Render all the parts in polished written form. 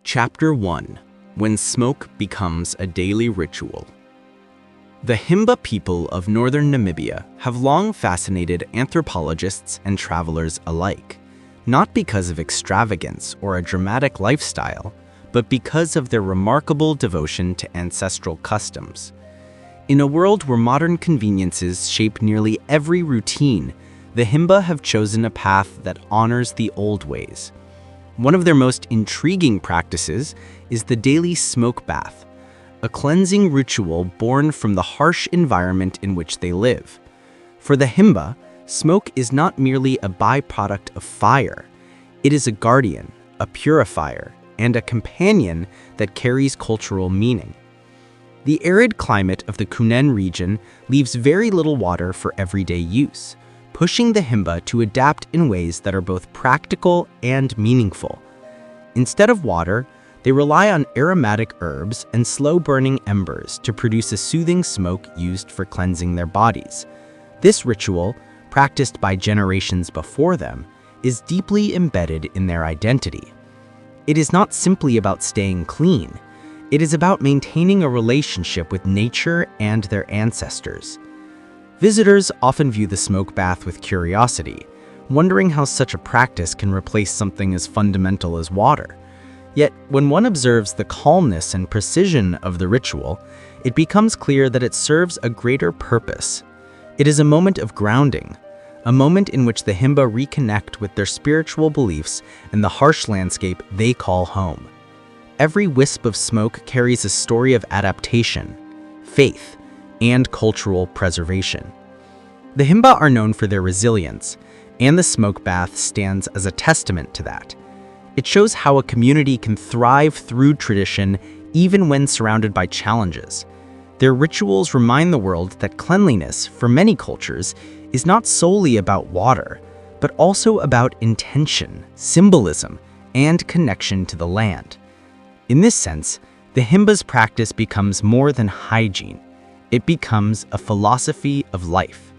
Chapter 1: When Smoke Becomes a Daily Ritual. The Himba people of northern Namibia have long fascinated anthropologists and travelers alike, not because of extravagance or a dramatic lifestyle, but because of their remarkable devotion to ancestral customs. In a world where modern conveniences shape nearly every routine, the Himba have chosen a path that honors the old ways. One of their most intriguing practices is the daily smoke bath, a cleansing ritual born from the harsh environment in which they live. For the Himba, smoke is not merely a byproduct of fire. It is a guardian, a purifier, and a companion that carries cultural meaning. The arid climate of the Kunen region leaves very little water for everyday use, pushing the Himba to adapt in ways that are both practical and meaningful. Instead of water, they rely on aromatic herbs and slow-burning embers to produce a soothing smoke used for cleansing their bodies. This ritual, practiced by generations before them, is deeply embedded in their identity. It is not simply about staying clean. It is about maintaining a relationship with nature and their ancestors. Visitors often view the smoke bath with curiosity, wondering how such a practice can replace something as fundamental as water. Yet, when one observes the calmness and precision of the ritual, it becomes clear that it serves a greater purpose. It is a moment of grounding, a moment in which the Himba reconnect with their spiritual beliefs and the harsh landscape they call home. Every wisp of smoke carries a story of adaptation, faith, and cultural preservation. The Himba are known for their resilience, and the smoke bath stands as a testament to that. It shows how a community can thrive through tradition even when surrounded by challenges. Their rituals remind the world that cleanliness, for many cultures, is not solely about water, but also about intention, symbolism, and connection to the land. In this sense, the Himba's practice becomes more than hygiene. It becomes a philosophy of life.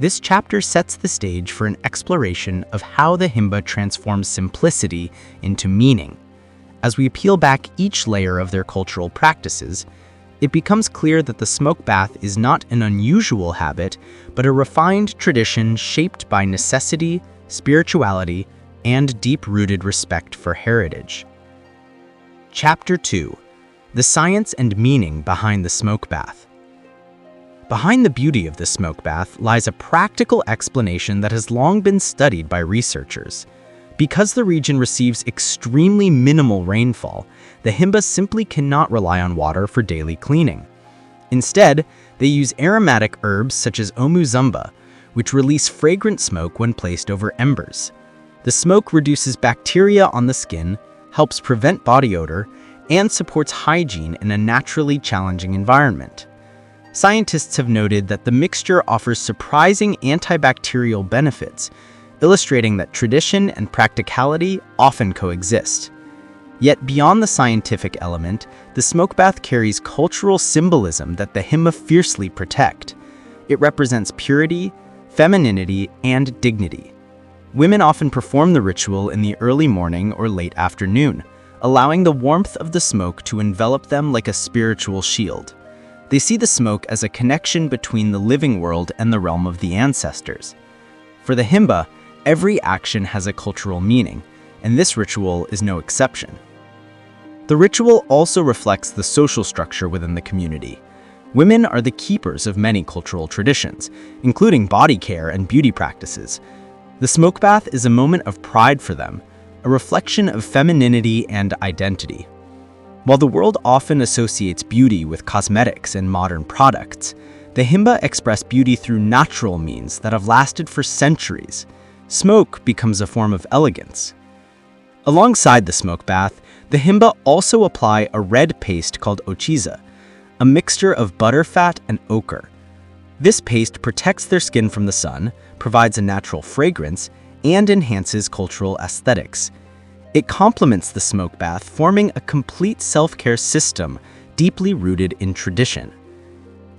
This chapter sets the stage for an exploration of how the Himba transforms simplicity into meaning. As we peel back each layer of their cultural practices, it becomes clear that the smoke bath is not an unusual habit, but a refined tradition shaped by necessity, spirituality, and deep-rooted respect for heritage. Chapter 2: The Science and Meaning Behind the Smoke Bath. Behind the beauty of the smoke bath lies a practical explanation that has long been studied by researchers. Because the region receives extremely minimal rainfall, the Himba simply cannot rely on water for daily cleaning. Instead, they use aromatic herbs such as omuzumba, which release fragrant smoke when placed over embers. The smoke reduces bacteria on the skin, helps prevent body odor, and supports hygiene in a naturally challenging environment. Scientists have noted that the mixture offers surprising antibacterial benefits, illustrating that tradition and practicality often coexist. Yet beyond the scientific element, the smoke bath carries cultural symbolism that the Himba fiercely protect. It represents purity, femininity, and dignity. Women often perform the ritual in the early morning or late afternoon, allowing the warmth of the smoke to envelop them like a spiritual shield. They see the smoke as a connection between the living world and the realm of the ancestors. For the Himba, every action has a cultural meaning, and this ritual is no exception. The ritual also reflects the social structure within the community. Women are the keepers of many cultural traditions, including body care and beauty practices. The smoke bath is a moment of pride for them, a reflection of femininity and identity. While the world often associates beauty with cosmetics and modern products, the Himba express beauty through natural means that have lasted for centuries. Smoke becomes a form of elegance. Alongside the smoke bath, the Himba also apply a red paste called ochiza, a mixture of butterfat and ochre. This paste protects their skin from the sun, provides a natural fragrance, and enhances cultural aesthetics. It complements the smoke bath, forming a complete self-care system deeply rooted in tradition.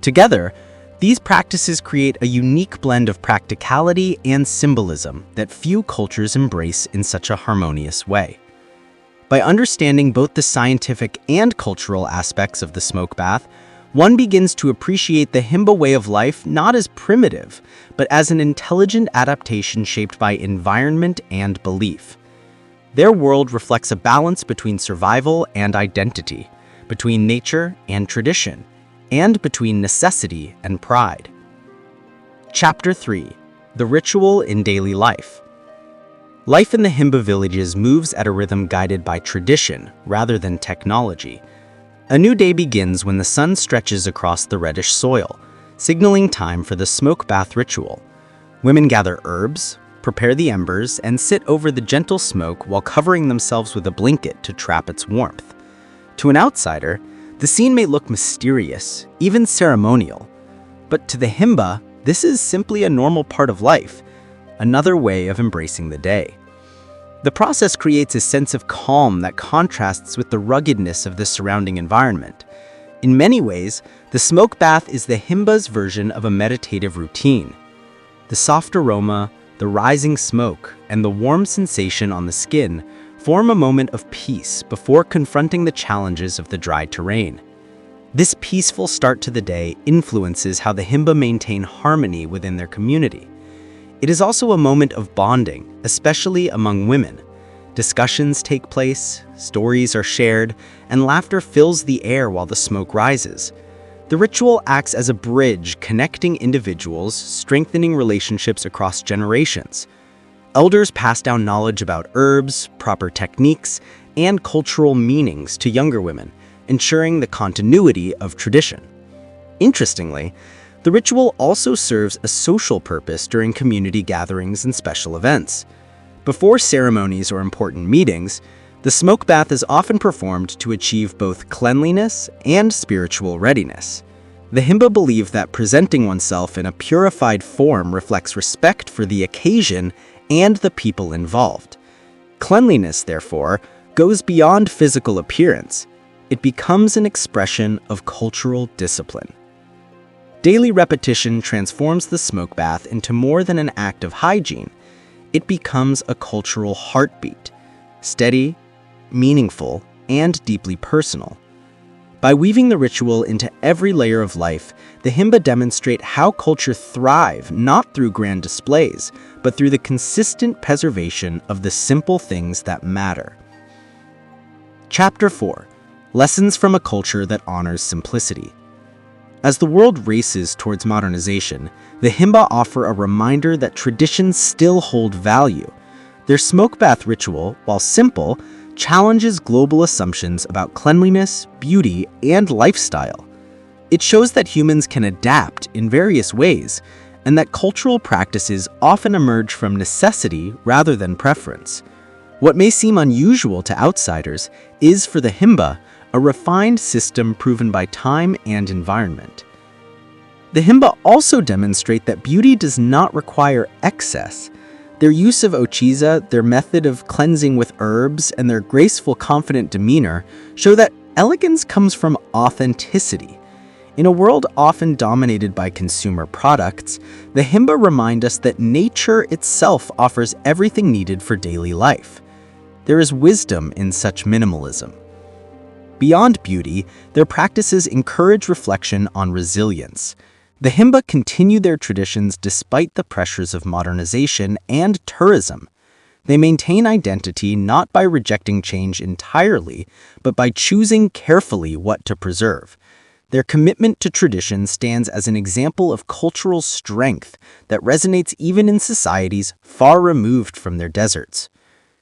Together, these practices create a unique blend of practicality and symbolism that few cultures embrace in such a harmonious way. By understanding both the scientific and cultural aspects of the smoke bath, one begins to appreciate the Himba way of life not as primitive, but as an intelligent adaptation shaped by environment and belief. Their world reflects a balance between survival and identity, between nature and tradition, and between necessity and pride. Chapter 3: The Ritual in Daily Life. Life in the Himba villages moves at a rhythm guided by tradition rather than technology. A new day begins when the sun stretches across the reddish soil, signaling time for the smoke bath ritual. Women gather herbs, prepare the embers, and sit over the gentle smoke while covering themselves with a blanket to trap its warmth. To an outsider, the scene may look mysterious, even ceremonial. But to the Himba, this is simply a normal part of life, another way of embracing the day. The process creates a sense of calm that contrasts with the ruggedness of the surrounding environment. In many ways, the smoke bath is the Himba's version of a meditative routine. The soft aroma, the rising smoke, and the warm sensation on the skin form a moment of peace before confronting the challenges of the dry terrain. This peaceful start to the day influences how the Himba maintain harmony within their community. It is also a moment of bonding, especially among women. Discussions take place, stories are shared, and laughter fills the air while the smoke rises. The ritual acts as a bridge connecting individuals, strengthening relationships across generations. Elders pass down knowledge about herbs, proper techniques, and cultural meanings to younger women, ensuring the continuity of tradition. Interestingly, the ritual also serves a social purpose during community gatherings and special events. Before ceremonies or important meetings, the smoke bath is often performed to achieve both cleanliness and spiritual readiness. The Himba believe that presenting oneself in a purified form reflects respect for the occasion and the people involved. Cleanliness, therefore, goes beyond physical appearance. It becomes an expression of cultural discipline. Daily repetition transforms the smoke bath into more than an act of hygiene. It becomes a cultural heartbeat, steady, meaningful, and deeply personal. By weaving the ritual into every layer of life, the Himba demonstrate how culture thrives not through grand displays, but through the consistent preservation of the simple things that matter. Chapter 4: Lessons from a Culture that Honors Simplicity. As the world races towards modernization, the Himba offer a reminder that traditions still hold value. Their smoke bath ritual, while simple, challenges global assumptions about cleanliness, beauty, and lifestyle. It shows that humans can adapt in various ways, and that cultural practices often emerge from necessity rather than preference. What may seem unusual to outsiders is, for the Himba, a refined system proven by time and environment. The Himba also demonstrate that beauty does not require excess. Their use of ochiza, their method of cleansing with herbs, and their graceful, confident demeanor show that elegance comes from authenticity. In a world often dominated by consumer products, the Himba remind us that nature itself offers everything needed for daily life. There is wisdom in such minimalism. Beyond beauty, their practices encourage reflection on resilience. The Himba continue their traditions despite the pressures of modernization and tourism. They maintain identity not by rejecting change entirely, but by choosing carefully what to preserve. Their commitment to tradition stands as an example of cultural strength that resonates even in societies far removed from their deserts.